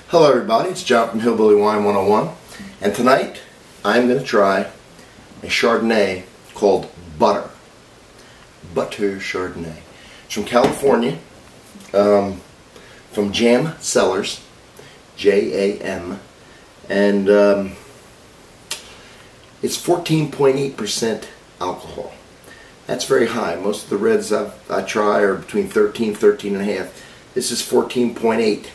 Hello everybody, it's John from Hillbilly Wine 101, and tonight I'm going to try a Chardonnay called Butter Chardonnay. It's from California, from Cellars, J-A-M, and it's 14.8% alcohol. That's very high. Most of the reds I try are between 13 and a half. This is 14.8.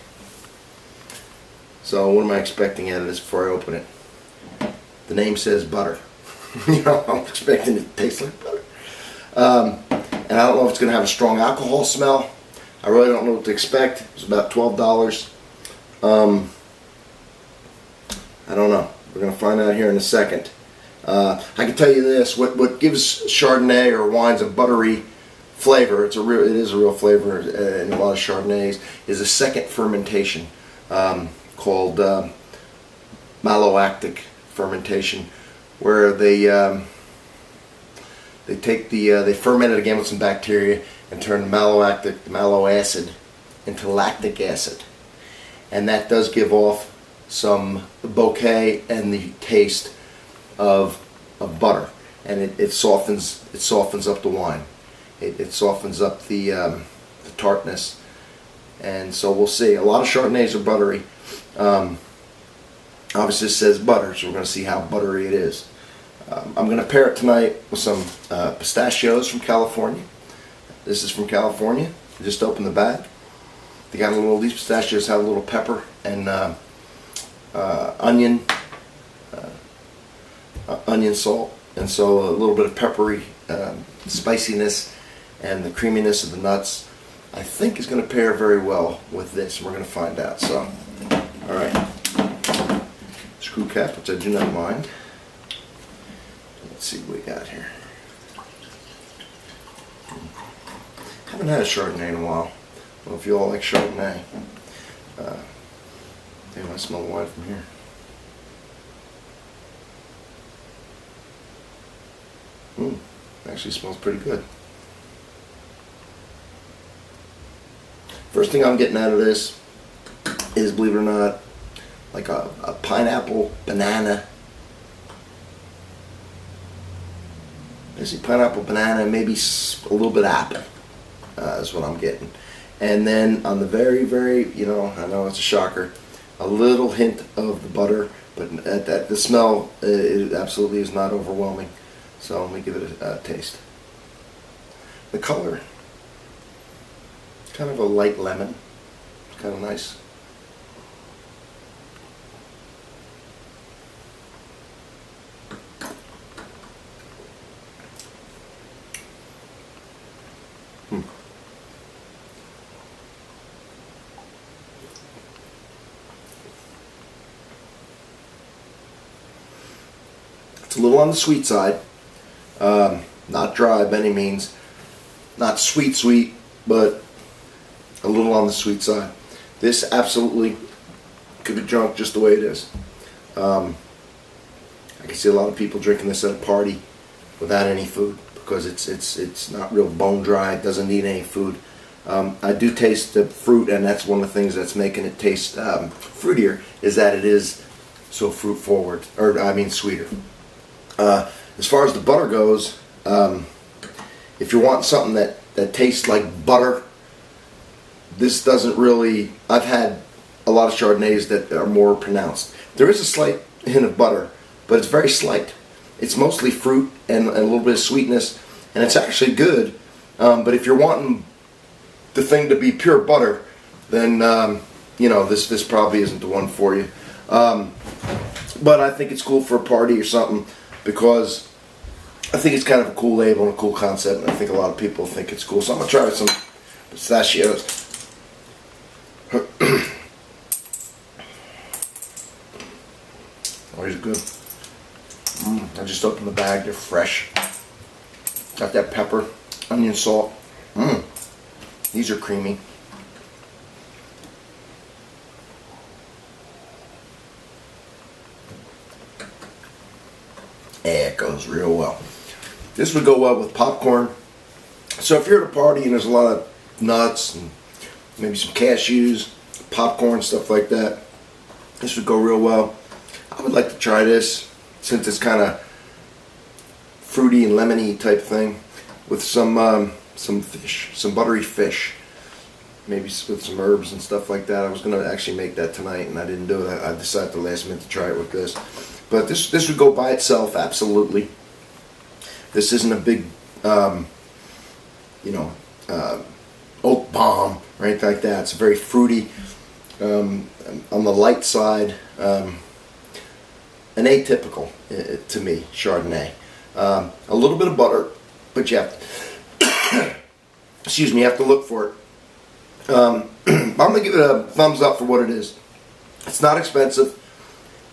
So what am I expecting out of this before I open it? The name says butter. You know, I'm expecting it to taste like butter. And I don't know if it's going to have a strong alcohol smell. I really don't know what to expect. It's about $12. I don't know. We're going to find out here in a second. I can tell you this: what gives Chardonnay or wines a buttery flavor, it is a real flavor in a lot of Chardonnays, is a second fermentation called malolactic fermentation, where they they ferment it again with some bacteria and turn the mallow acid into lactic acid, and that does give off some bouquet and the taste of butter, and it softens up the wine. It softens up the tartness, and so we'll see. A lot of Chardonnays are buttery. Obviously it says butter, so we're going to see how buttery it is. I'm going to pair it tonight with some pistachios from California. This is from California. I just opened the bag. They got these pistachios have a little pepper and onion salt, and so a little bit of peppery spiciness and the creaminess of the nuts, I think, is going to pair very well with this, and we're going to find out. So, alright, screw cap, which I do not mind. Let's see what we got here. Haven't had a Chardonnay in a while. I don't know if you all like Chardonnay. Damn, I smell wine from here. Actually smells pretty good. First thing I'm getting out of this is, believe it or not, like a pineapple banana. Basically pineapple banana, maybe a little bit of apple is what I'm getting. And then on the very, you know, I know it's a shocker, a little hint of the butter, but the smell it absolutely is not overwhelming. So let me give it a taste. The color, kind of a light lemon, kind of nice. It's a little on the sweet side. Not dry by any means, not sweet, but a little on the sweet side. This absolutely could be drunk just the way it is. I can see a lot of people drinking this at a party without any food, because it's not real bone dry. It doesn't need any food. I do taste the fruit, and that's one of the things that's making it taste fruitier, is that it is so fruit forward, or I mean sweeter. As far as the butter goes, if you're wanting something that tastes like butter, this doesn't really. I've had a lot of Chardonnays that are more pronounced. There is a slight hint of butter, but it's very slight. It's mostly fruit and a little bit of sweetness, and it's actually good. But if you're wanting the thing to be pure butter, then you know, this probably isn't the one for you. But I think it's cool for a party or something, because I think it's kind of a cool label and a cool concept, and I think a lot of people think it's cool. So I'm going to try with some pistachios. Always good. I just opened the bag. They're fresh. Got that pepper, onion, salt. These are creamy. It goes real well. This would go well with popcorn. So if you're at a party and there's a lot of nuts and maybe some cashews, popcorn, stuff like that, This would go real well. I would like to try this since it's kind of fruity and lemony type thing with some fish, some buttery fish, maybe with some herbs and stuff like that. I was going to actually make that tonight and I didn't do it. I decided at the last minute to try it with this. But this would go by itself, absolutely. This isn't a big, oak bomb or anything like that. It's very fruity, on the light side, an atypical, to me, Chardonnay. A little bit of butter, but you have to, excuse me, you have to look for it. I'm going to give it a thumbs up for what it is. It's not expensive,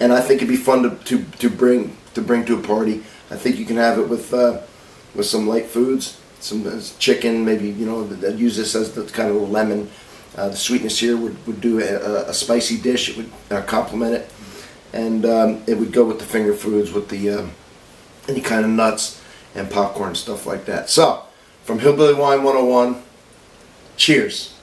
and I think it'd be fun to bring to a party. I think you can have it with some light foods, some chicken, maybe, use this as the kind of lemon. The sweetness here would do a spicy dish. It would complement it, and it would go with the finger foods, with the any kind of nuts and popcorn, stuff like that. So, from Hillbilly Wine 101, cheers.